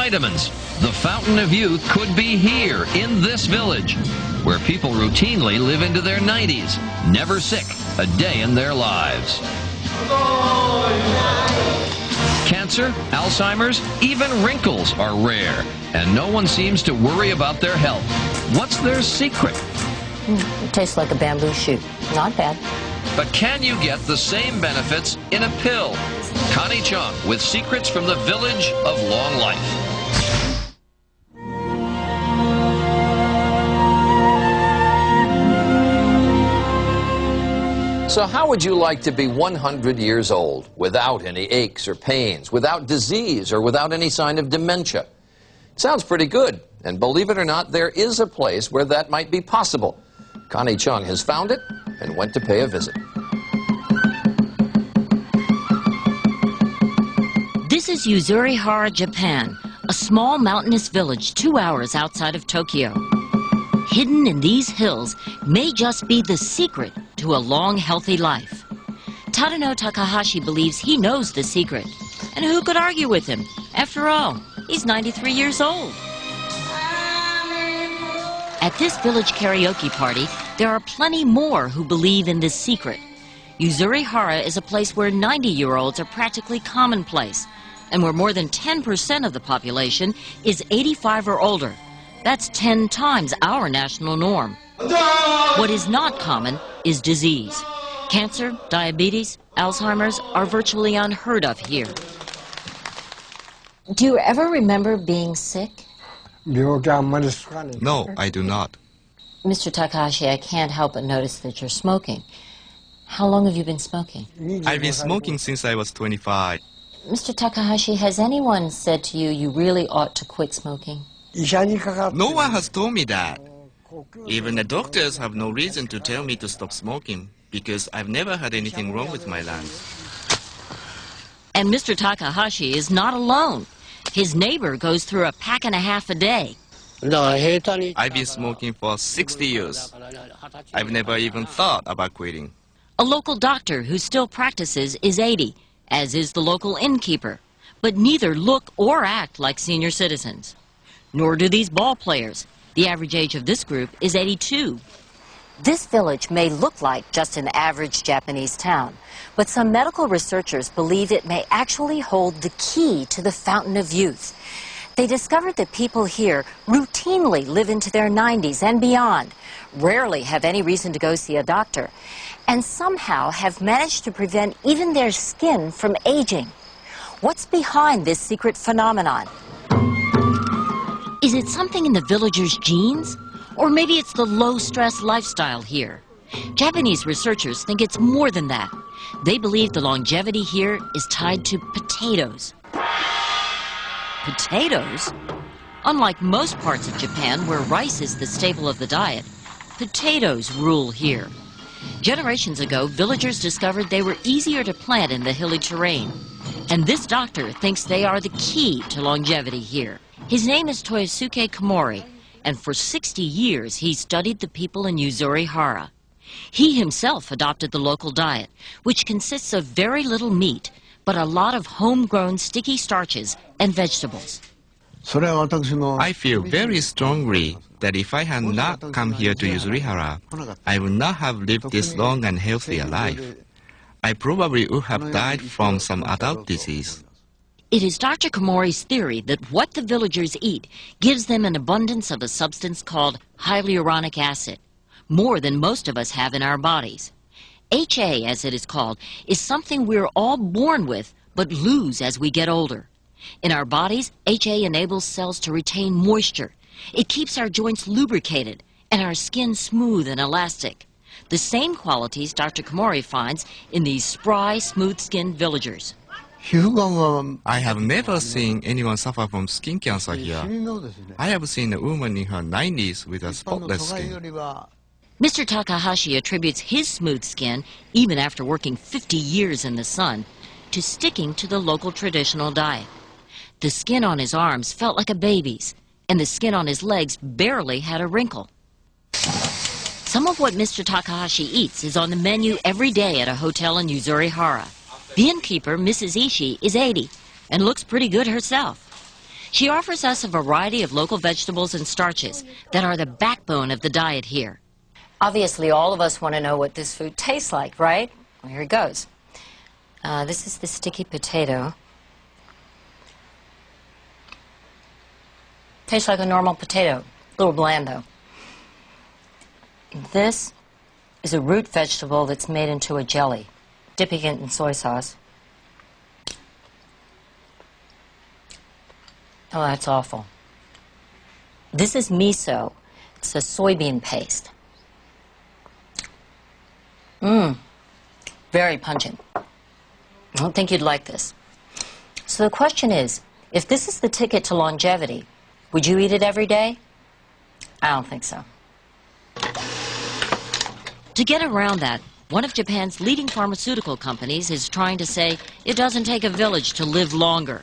vitamins. The fountain of youth could be here in this village, where people routinely live into their 90s, never sick a day in their lives. Cancer, Alzheimer's, even wrinkles are rare, and no one seems to worry about their health. What's their secret? It tastes like a bamboo shoot. Not bad. But can you get the same benefits in a pill? Connie Chung with secrets from the village of long life. So how would you like to be 100 years old without any aches or pains, without disease, or without any sign of dementia? Sounds pretty good. And believe it or not, there is a place where that might be possible. Connie Chung has found it and went to pay a visit. This is Yuzurihara, Japan, a small mountainous village 2 hours outside of Tokyo. Hidden in these hills may just be the secret to a long, healthy life. Tadano Takahashi believes he knows the secret. And who could argue with him? After all, he's 93 years old. At this village karaoke party, there are plenty more who believe in this secret. Yuzurihara is a place where 90-year-olds are practically commonplace, and where more than 10% of the population is 85 or older. That's 10 times our national norm. What is not common is disease. Cancer, diabetes, Alzheimer's are virtually unheard of here. Do you ever remember being sick? No, I do not. Mr. Takahashi, I can't help but notice that you're smoking. How long have you been smoking? I've been smoking since I was 25. Mr. Takahashi, has anyone said to you you really ought to quit smoking? No one has told me that. Even the doctors have no reason to tell me to stop smoking because I've never had anything wrong with my lungs. And Mr. Takahashi is not alone. His neighbor goes through a pack and a half a day. I've been smoking for 60 years. I've never even thought about quitting. A local doctor who still practices is 80, as is the local innkeeper. But neither look or act like senior citizens. Nor do these ball players. The average age of this group is 82. This village may look like just an average Japanese town, but some medical researchers believe it may actually hold the key to the fountain of youth. They discovered that people here routinely live into their 90s and beyond, rarely have any reason to go see a doctor, and somehow have managed to prevent even their skin from aging. What's behind this secret phenomenon? Is it something in the villagers' genes? Or maybe it's the low-stress lifestyle here. Japanese researchers think it's more than that. They believe the longevity here is tied to potatoes. Potatoes? Unlike most parts of Japan, where rice is the staple of the diet, potatoes rule here. Generations ago, villagers discovered they were easier to plant in the hilly terrain. And this doctor thinks they are the key to longevity here. His name is Toyosuke Komori, and for 60 years he studied the people in Yuzurihara. He himself adopted the local diet, which consists of very little meat, but a lot of homegrown sticky starches and vegetables. I feel very strongly that if I had not come here to Yuzurihara, I would not have lived this long and healthy a life. I probably would have died from some adult disease. It is Dr. Komori's theory that what the villagers eat gives them an abundance of a substance called hyaluronic acid, more than most of us have in our bodies. HA, as it is called, is something we're all born with but lose as we get older. In our bodies, HA enables cells to retain moisture. It keeps our joints lubricated and our skin smooth and elastic. The same qualities Dr. Komori finds in these spry, smooth-skinned villagers. I have never seen anyone suffer from skin cancer here. I have seen a woman in her 90s with a spotless skin. Mr. Takahashi attributes his smooth skin, even after working 50 years in the sun, to sticking to the local traditional diet. The skin on his arms felt like a baby's, and the skin on his legs barely had a wrinkle. Some of what Mr. Takahashi eats is on the menu every day at a hotel in Yuzurihara. The innkeeper, Mrs. Ishii, is 80 and looks pretty good herself. She offers us a variety of local vegetables and starches that are the backbone of the diet here. Obviously, all of us want to know what this food tastes like, right? Well, here it goes. This is the sticky potato. Tastes like a normal potato, a little bland though. This is a root vegetable that's made into a jelly, dipping it in soy sauce. Oh, that's awful. This is miso. It's a soybean paste. Very pungent. I don't think you'd like this. So the question is, if this is the ticket to longevity, would you eat it every day? I don't think so. To get around that, one of Japan's leading pharmaceutical companies is trying to say it doesn't take a village to live longer.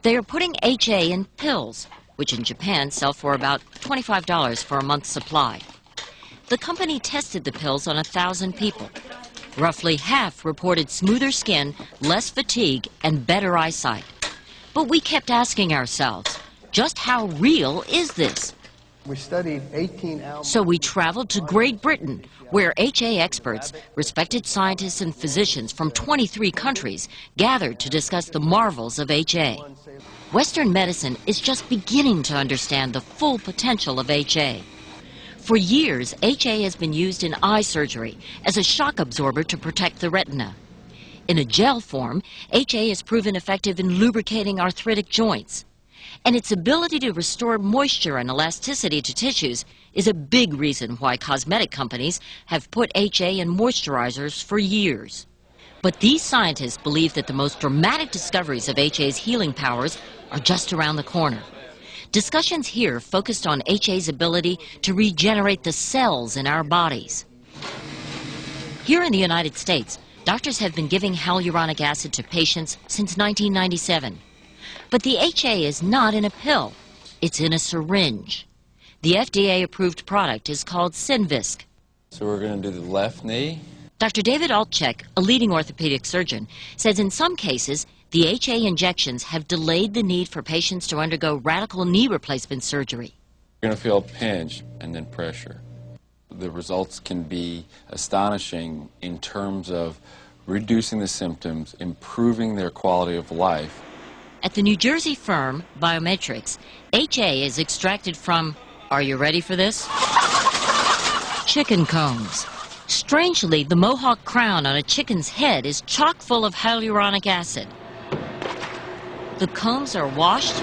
They are putting HA in pills, which in Japan sell for about $25 for a month's supply. The company tested the pills on 1,000 people. Roughly half reported smoother skin, less fatigue, and better eyesight. But we kept asking ourselves, just how real is this? We studied 18 hours. So we traveled to Great Britain, where HA experts, respected scientists and physicians from 23 countries, gathered to discuss the marvels of HA. Western medicine is just beginning to understand the full potential of HA. For years, HA has been used in eye surgery as a shock absorber to protect the retina. In a gel form, HA has proven effective in lubricating arthritic joints. And its ability to restore moisture and elasticity to tissues is a big reason why cosmetic companies have put HA in moisturizers for years. But these scientists believe that the most dramatic discoveries of HA's healing powers are just around the corner. Discussions here focused on HA's ability to regenerate the cells in our bodies. Here in the United States, doctors have been giving hyaluronic acid to patients since 1997. But the HA is not in a pill. It's in a syringe. The FDA-approved product is called Synvisc. So we're going to do the left knee. Dr. David Altchek, a leading orthopedic surgeon, says in some cases, the HA injections have delayed the need for patients to undergo radical knee replacement surgery. You're going to feel a pinch and then pressure. The results can be astonishing in terms of reducing the symptoms, improving their quality of life. At the New Jersey firm, Biometrics, HA is extracted from, are you ready for this? Chicken combs. Strangely, the mohawk crown on a chicken's head is chock full of hyaluronic acid. The combs are washed,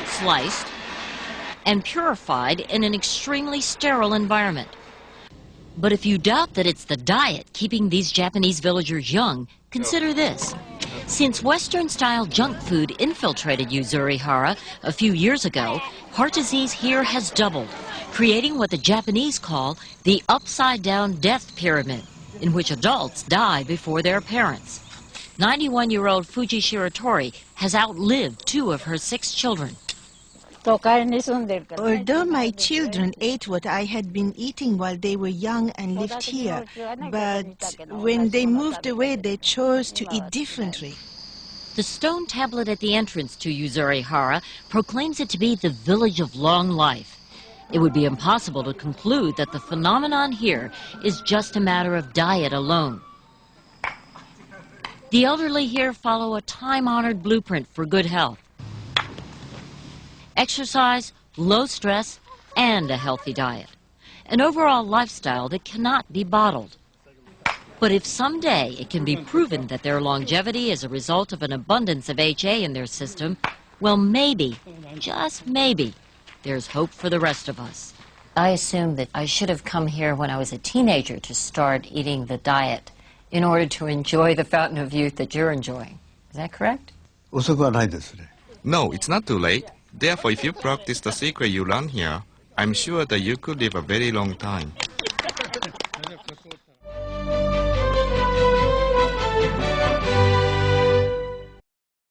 sliced, and purified in an extremely sterile environment. But if you doubt that it's the diet keeping these Japanese villagers young, consider this. Since Western-style junk food infiltrated Yuzurihara a few years ago, heart disease here has doubled, creating what the Japanese call the upside-down death pyramid, in which adults die before their parents. 91-year-old Fuji Shiratori has outlived 2 of her 6 children. Although my children ate what I had been eating while they were young and lived here, but when they moved away, they chose to eat differently. The stone tablet at the entrance to Yuzurihara proclaims it to be the village of long life. It would be impossible to conclude that the phenomenon here is just a matter of diet alone. The elderly here follow a time-honored blueprint for good health. Exercise, low stress, and a healthy diet. An overall lifestyle that cannot be bottled. But if someday it can be proven that their longevity is a result of an abundance of HA in their system, well, maybe, just maybe, there's hope for the rest of us. I assume that I should have come here when I was a teenager to start eating the diet in order to enjoy the fountain of youth that you're enjoying. Is that correct? No, it's not too late. Therefore, if you practice the secret you learn here, I'm sure that you could live a very long time.